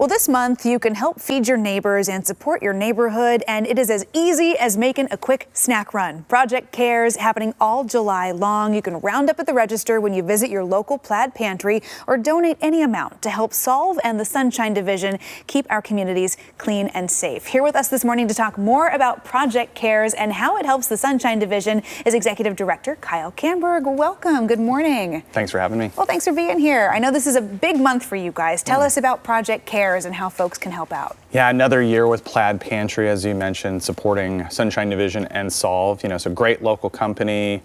Well, this month you can help feed your neighbors and support your neighborhood, and it is as easy as making a quick snack run. Project C.A.R.E.S happening all July long. You can round up at the register when you visit your local plaid pantry or donate any amount to help Solve and the Sunshine Division keep our communities clean and safe. Here with us this morning to talk more about Project C.A.R.E.S and how it helps the Sunshine Division is Executive Director Kyle Kamberg. Welcome. Good morning. Thanks for having me. Well, thanks for being here. I know this is a big month for you guys. Tell us about Project C.A.R.E.S and how folks can help out. Yeah, another year with Plaid Pantry, as you mentioned, supporting Sunshine Division and Solve. It's a great local company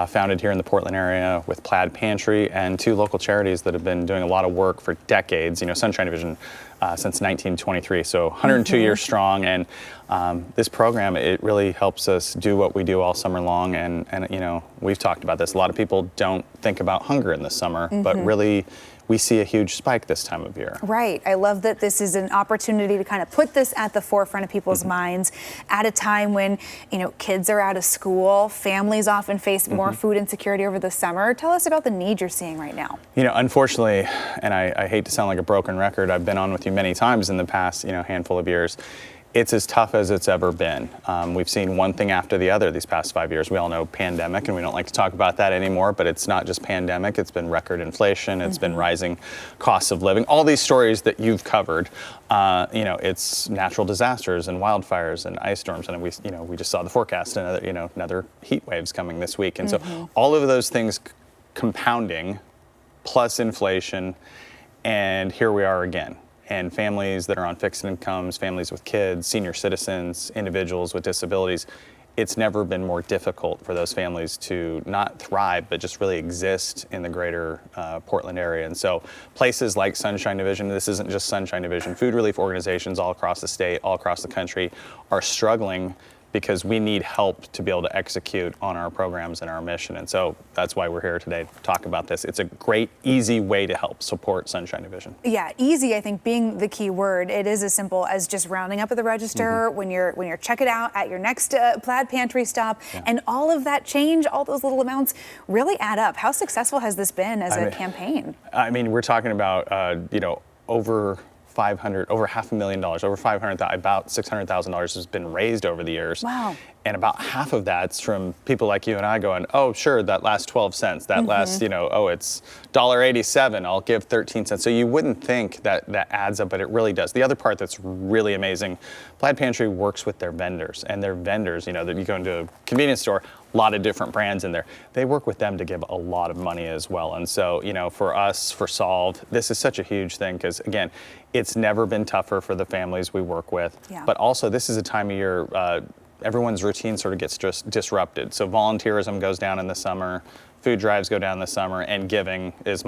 founded here in the Portland area with Plaid Pantry and two local charities that have been doing a lot of work for decades. Sunshine Division since 1923, so 102 years strong. And this program, it really helps us do what we do all summer long. And we've talked about this. A lot of people don't think about hunger in the summer, but really we see a huge spike this time of year. Right. I love that this is an opportunity to kind of put this at the forefront of people's minds at a time when, kids are out of school, families often face more food insecurity over the summer. Tell us about the need you're seeing right now. Unfortunately, and I hate to sound like a broken record, I've been on with you many times in the past, handful of years. It's as tough as it's ever been. We've seen one thing after the other these past 5 years. We all know pandemic, and we don't like to talk about that anymore, but it's not just pandemic. It's been record inflation. It's been rising costs of living. All these stories that you've covered, it's natural disasters and wildfires and ice storms. And we just saw the forecast and another heat waves coming this week. And so all of those things compounding plus inflation, and here we are again. And families that are on fixed incomes, families with kids, senior citizens, individuals with disabilities, it's never been more difficult for those families to not thrive, but just really exist in the greater Portland area. And so places like Sunshine Division, this isn't just Sunshine Division, food relief organizations all across the state, all across the country are struggling because we need help to be able to execute on our programs and our mission. And so that's why we're here today to talk about this. It's a great, easy way to help support Sunshine Division. Yeah, easy, I think, being the key word. It is as simple as just rounding up at the register when you're checking out at your next Plaid Pantry stop. And all of that change, all those little amounts really add up. How successful has this been as a campaign? We're talking about, over $500,000, over 500, about $600,000 has been raised over the years. Wow. And about half of that's from people like you and I going, oh, sure, that last 12 cents, that last, it's $1.87, I'll give 13 cents. So you wouldn't think that adds up, but it really does. The other part that's really amazing, Plaid Pantry works with their vendors, and their vendors, that you go into a convenience store, a lot of different brands in there. They work with them to give a lot of money as well. And so, for us, for Solve, this is such a huge thing because, again, it's never been tougher for the families we work with. Yeah. But also, this is a time of year, everyone's routine sort of gets disrupted. So volunteerism goes down in the summer, food drives go down in the summer, and giving is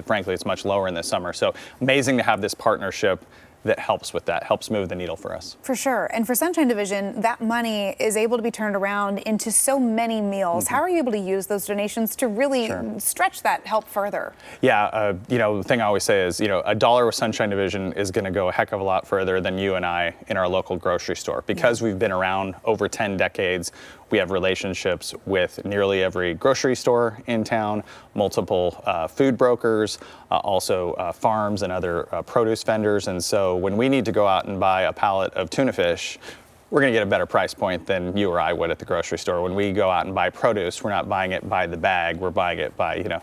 frankly, it's much lower in the summer. So amazing to have this partnership that helps with that, helps move the needle for us. For sure. And for Sunshine Division, that money is able to be turned around into so many meals. How are you able to use those donations to really stretch that help further? Yeah, the thing I always say is, $1 with Sunshine Division is going to go a heck of a lot further than you and I in our local grocery store. Because we've been around over 10 decades, we have relationships with nearly every grocery store in town, multiple food brokers, also farms and other produce vendors. And so when we need to go out and buy a pallet of tuna fish, we're going to get a better price point than you or I would at the grocery store. When we go out and buy produce, we're not buying it by the bag, we're buying it by,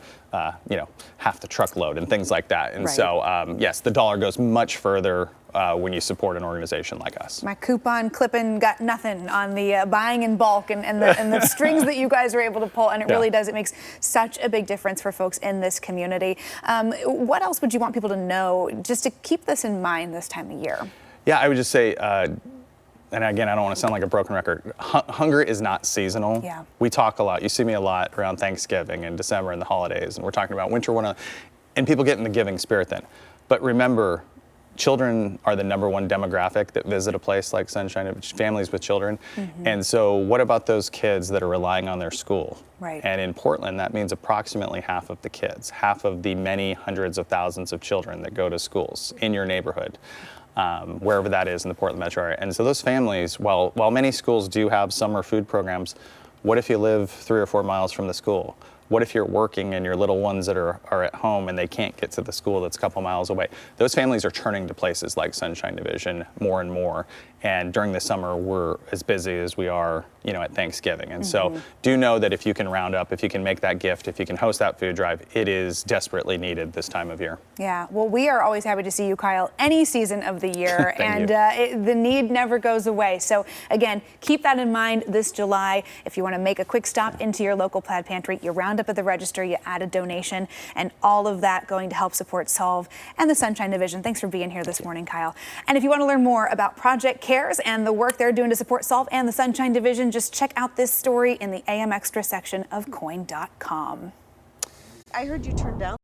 half the truckload and things like that. And so, yes, the dollar goes much further when you support an organization like us. My coupon clipping got nothing on the buying in bulk and the strings that you guys are able to pull, and it really does. It makes such a big difference for folks in this community. What else would you want people to know just to keep this in mind this time of year? Yeah, I would just say, and again, I don't want to sound like a broken record, hunger is not seasonal. Yeah. We talk a lot. You see me a lot around Thanksgiving and December and the holidays, and we're talking about winter and people get in the giving spirit then. But remember, children are the #1 demographic that visit a place like Sunshine, families with children. And so what about those kids that are relying on their school? Right. And in Portland, that means approximately half of the kids, half of the many hundreds of thousands of children that go to schools in your neighborhood. Wherever that is in the Portland metro area. And so those families, while many schools do have summer food programs, what if you live 3 or 4 miles from the school? What if you're working and your little ones that are at home and they can't get to the school that's a couple miles away? Those families are turning to places like Sunshine Division more and more. And during the summer, we're as busy as we are, at Thanksgiving. And so do know that if you can round up, if you can make that gift, if you can host that food drive, it is desperately needed this time of year. Yeah, well, we are always happy to see you, Kyle, any season of the year. And the need never goes away. So again, keep that in mind this July. If you want to make a quick stop into your local Plaid Pantry, you round up at the register, you add a donation, and all of that going to help support Solve and the Sunshine Division. Thanks for being here this morning, Kyle. And if you want to learn more about Project C.A.R.E.S and the work they're doing to support Solve and the Sunshine Division, just check out this story in the AM Extra section of KOIN.com. I heard you turned down